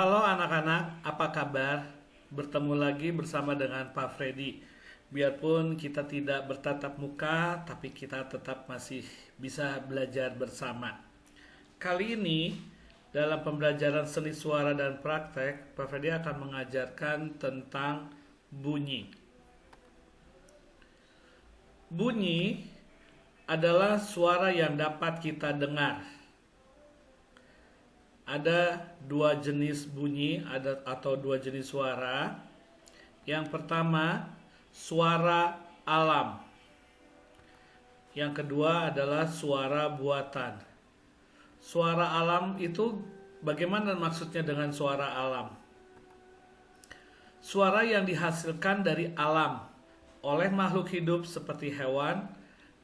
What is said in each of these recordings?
Halo anak-anak, apa kabar? Bertemu lagi bersama dengan Pak Freddy. Biarpun kita tidak bertatap muka, tapi kita tetap masih bisa belajar bersama. Kali ini, dalam pembelajaran seni suara dan praktek, Pak Freddy akan mengajarkan tentang bunyi. Bunyi adalah suara yang dapat kita dengar. Ada dua jenis bunyi atau dua jenis suara. Yang pertama, suara alam. Yang kedua adalah suara buatan. Suara alam itu bagaimana maksudnya dengan suara alam? Suara yang dihasilkan dari alam oleh makhluk hidup seperti hewan,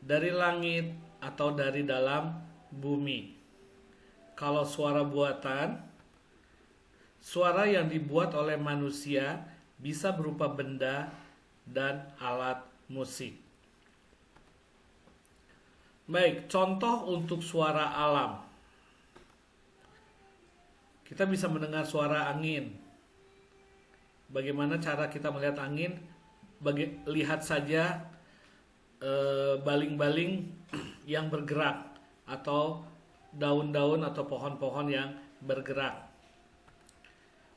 dari langit atau dari dalam bumi. Kalau suara buatan, suara yang dibuat oleh manusia bisa berupa benda dan alat musik. Baik, contoh untuk suara alam. Kita bisa mendengar suara angin. Bagaimana cara kita melihat angin? Lihat saja baling-baling yang bergerak atau daun-daun atau pohon-pohon yang bergerak.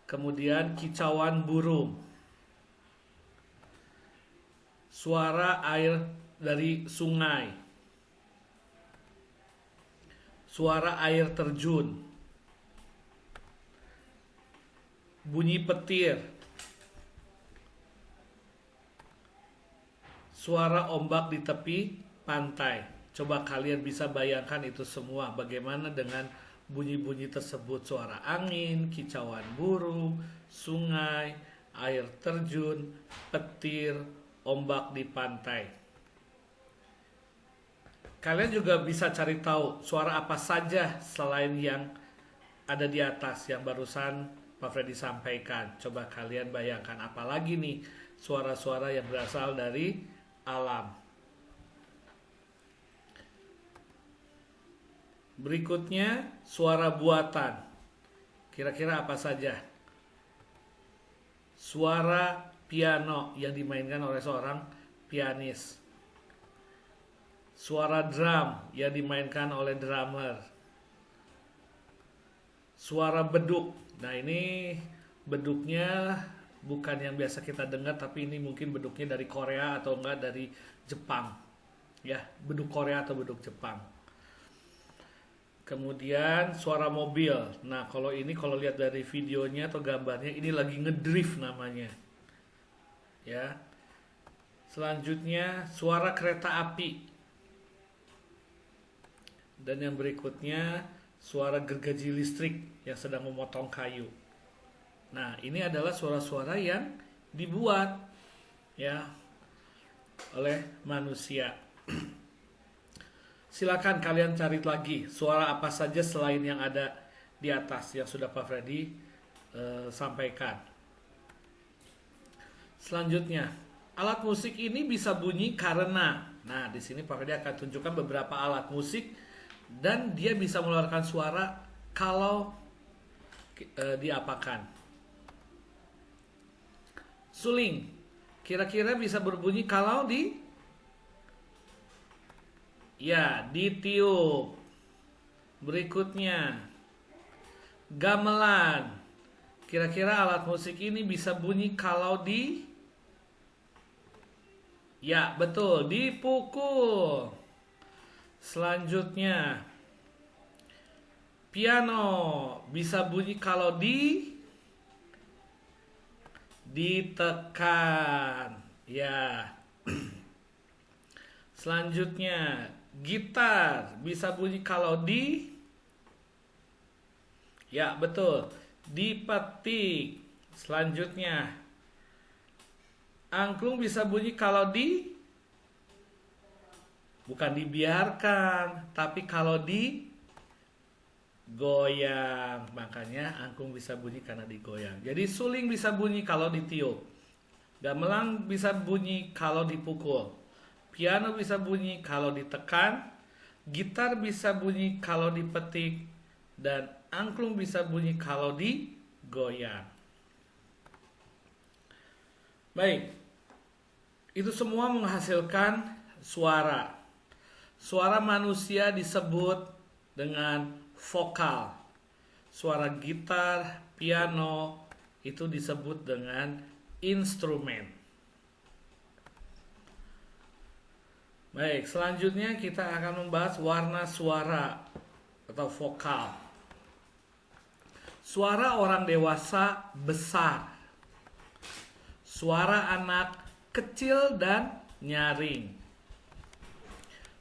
Kemudian kicauan burung. Suara air dari sungai. Suara air terjun. Bunyi petir. Suara ombak di tepi pantai. Coba kalian bisa bayangkan itu semua. Bagaimana dengan bunyi-bunyi tersebut. Suara angin, kicauan burung, sungai, air terjun, petir, ombak di pantai. Kalian juga bisa cari tahu suara apa saja selain yang ada di atas yang barusan Pak Freddy sampaikan. Coba kalian bayangkan apalagi nih suara-suara yang berasal dari alam. Berikutnya, suara buatan. Kira-kira apa saja? Suara piano yang dimainkan oleh seorang pianis. Suara drum yang dimainkan oleh drummer. Suara beduk. Nah, ini beduknya bukan yang biasa kita dengar, tapi ini mungkin beduknya dari Korea atau enggak dari Jepang. Ya, beduk Korea atau beduk Jepang. Kemudian suara mobil. Nah, kalau lihat dari videonya atau gambarnya, ini lagi ngedrift namanya. Ya. Selanjutnya suara kereta api. Dan yang berikutnya suara gergaji listrik yang sedang memotong kayu. Nah, ini adalah suara-suara yang dibuat ya oleh manusia. Silakan kalian cari lagi suara apa saja selain yang ada di atas yang sudah Pak Freddy sampaikan. Selanjutnya, alat musik ini bisa bunyi karena. Nah, di sini Pak Freddy akan tunjukkan beberapa alat musik dan dia bisa mengeluarkan suara kalau diapakan. Suling, kira-kira bisa berbunyi kalau ditiup. Berikutnya, gamelan. Kira-kira alat musik ini bisa bunyi kalau betul, dipukul. Selanjutnya, piano bisa bunyi kalau ditekan. Ya. Selanjutnya, gitar bisa bunyi kalau betul, dipetik. Selanjutnya, angklung bisa bunyi kalau bukan dibiarkan, tapi kalau digoyang. Makanya angklung bisa bunyi karena digoyang. Jadi suling bisa bunyi kalau ditiup. Gamelan bisa bunyi kalau dipukul. Piano bisa bunyi kalau ditekan, gitar bisa bunyi kalau dipetik, dan angklung bisa bunyi kalau goyang. Baik, itu semua menghasilkan suara. Suara manusia disebut dengan vokal. Suara gitar, piano itu disebut dengan instrumen. Baik, selanjutnya kita akan membahas warna suara atau vokal. Suara orang dewasa besar. Suara anak kecil dan nyaring.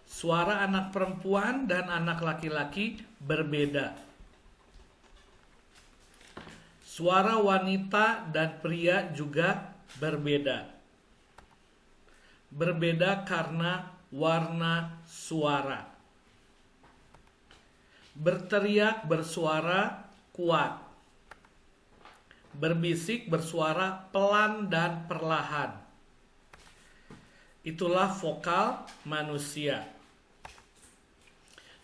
Suara anak perempuan dan anak laki-laki berbeda. Suara wanita dan pria juga berbeda. Berbeda karena warna suara. Berteriak bersuara kuat. Berbisik bersuara pelan dan perlahan. Itulah vokal manusia.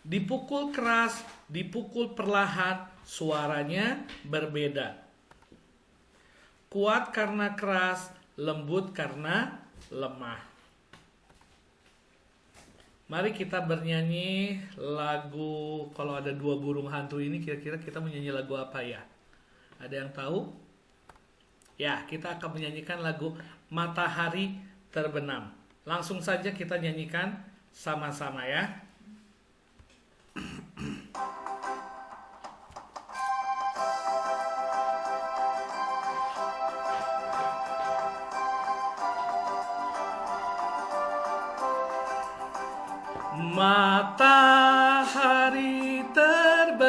Dipukul keras, dipukul perlahan, suaranya berbeda. Kuat karena keras, lembut karena lemah. Mari kita bernyanyi lagu, kalau ada dua burung hantu ini kira-kira kita menyanyi lagu apa ya? Ada yang tahu? Ya, kita akan menyanyikan lagu Matahari Terbenam. Langsung saja kita nyanyikan sama-sama ya. Matahari terbenam,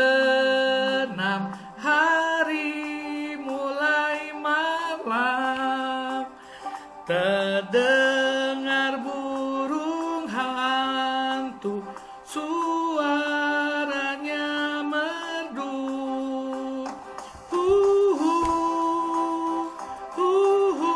hari mulai malam, terdengar burung hantu, suaranya merdu. Huhu, huhu,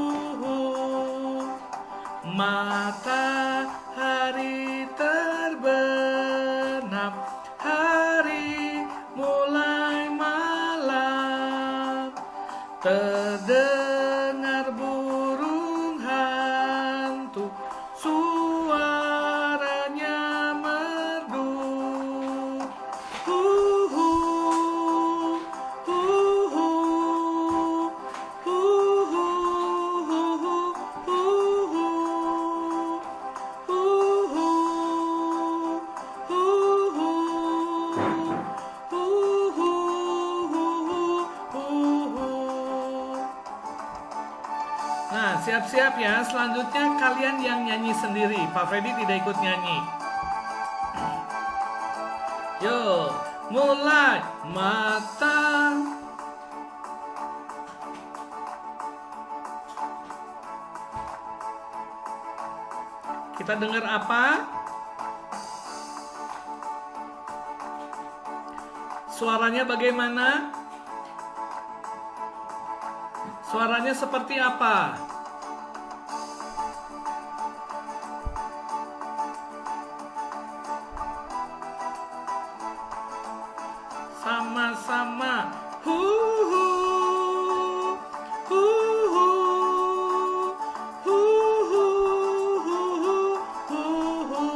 huhu, matahari terbenam, hari mulai malam, terdengar burung hantu, suaranya merdu. Huhu, huhu, huhu, huhu, Nah, siap-siap ya. Selanjutnya kalian yang nyanyi sendiri. Pak Freddy tidak ikut nyanyi. Yo, mulai. Mata. Kita dengar apa? Suaranya bagaimana? Suaranya seperti apa? Sama-sama. Huhu, huhu, huhu, huhu.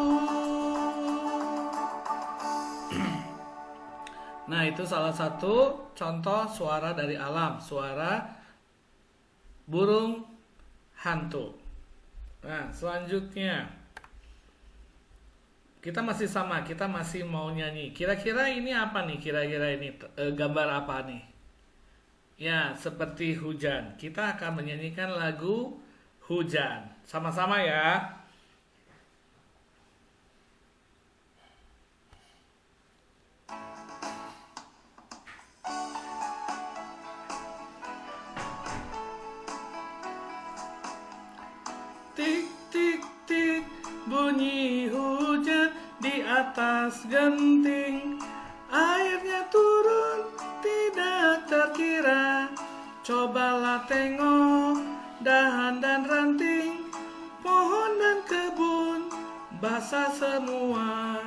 Nah, itu salah satu contoh suara dari alam, suara burung hantu. Nah, selanjutnya kita masih sama, kita masih mau nyanyi. Kira-kira ini apa nih? Kira-kira ini gambar apa nih? Ya, seperti hujan. Kita akan menyanyikan lagu Hujan. Sama-sama ya. Tik tik tik bunyi hujan di atas genting, airnya turun tidak terkira, Cobalah tengok dahan dan ranting, pohon dan kebun basah semua.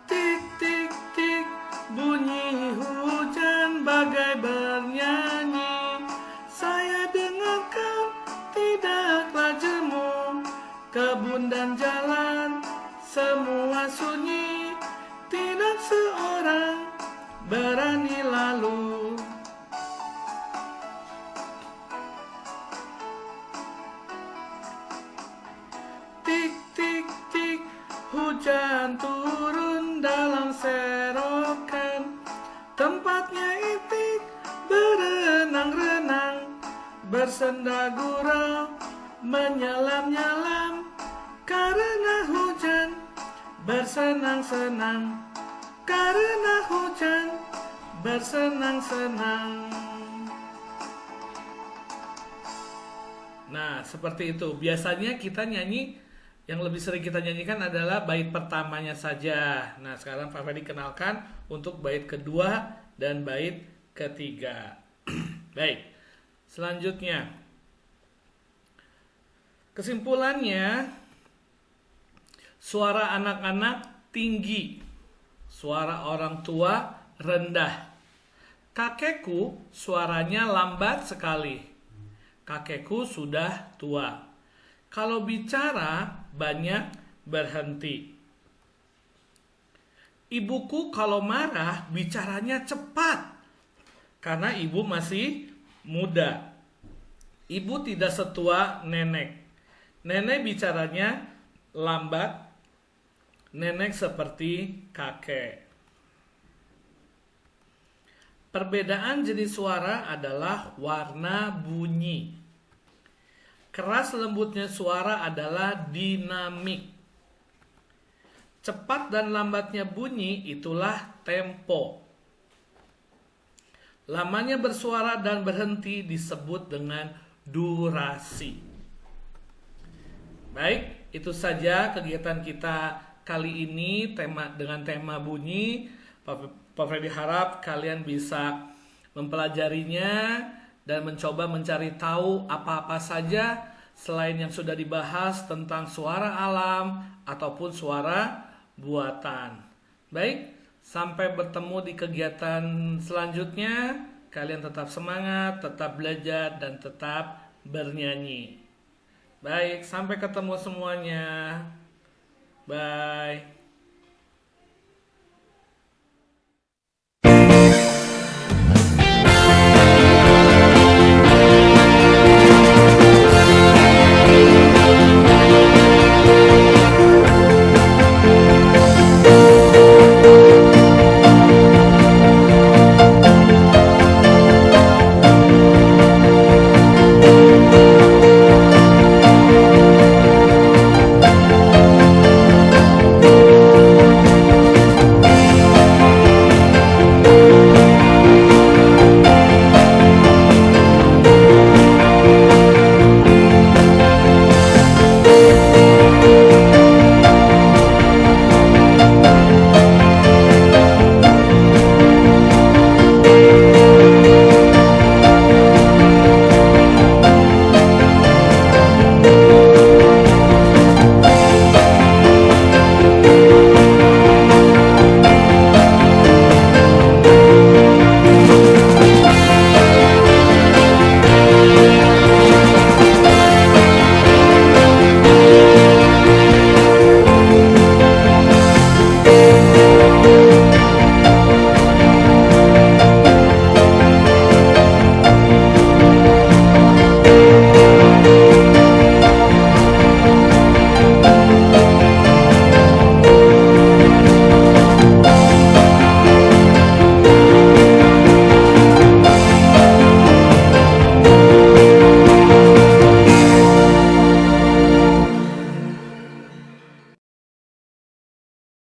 Tik tik tik, bunyi hujan bagai bernyanyi. Saya dengarkan tidaklah jemu, kebun dan jalan semua sunyi. Tidak seorang berani lalu. Tik tik tik, hujan turun dalam serokan. Tempatnya itik berenang-renang, bersenda gurau, menyelam-nyelam. Karena hujan bersenang-senang, karena hujan bersenang-senang. Nah, seperti itu. Biasanya kita nyanyi, yang lebih sering kita nyanyikan adalah bait pertamanya saja. Nah, sekarang Pak Freddy kenalkan untuk bait kedua dan bait ketiga. Baik, selanjutnya. Kesimpulannya, suara anak-anak tinggi, suara orang tua rendah. Kakekku suaranya lambat sekali. Kakekku sudah tua. Kalau bicara banyak berhenti. Ibuku kalau marah bicaranya cepat. Karena ibu masih muda. Ibu tidak setua nenek. Nenek bicaranya lambat. Nenek seperti kakek. Perbedaan jenis suara adalah warna bunyi. Keras lembutnya suara adalah dinamik. Cepat dan lambatnya bunyi itulah tempo. Lamanya bersuara dan berhenti disebut dengan durasi. Baik, itu saja kegiatan kita kali ini dengan tema bunyi. Pak Freddy harap kalian bisa mempelajarinya dan mencoba mencari tahu apa-apa saja selain yang sudah dibahas tentang suara alam ataupun suara buatan. Baik, sampai bertemu di kegiatan selanjutnya. Kalian tetap semangat, tetap belajar, dan tetap bernyanyi. Baik, sampai ketemu semuanya. Bye.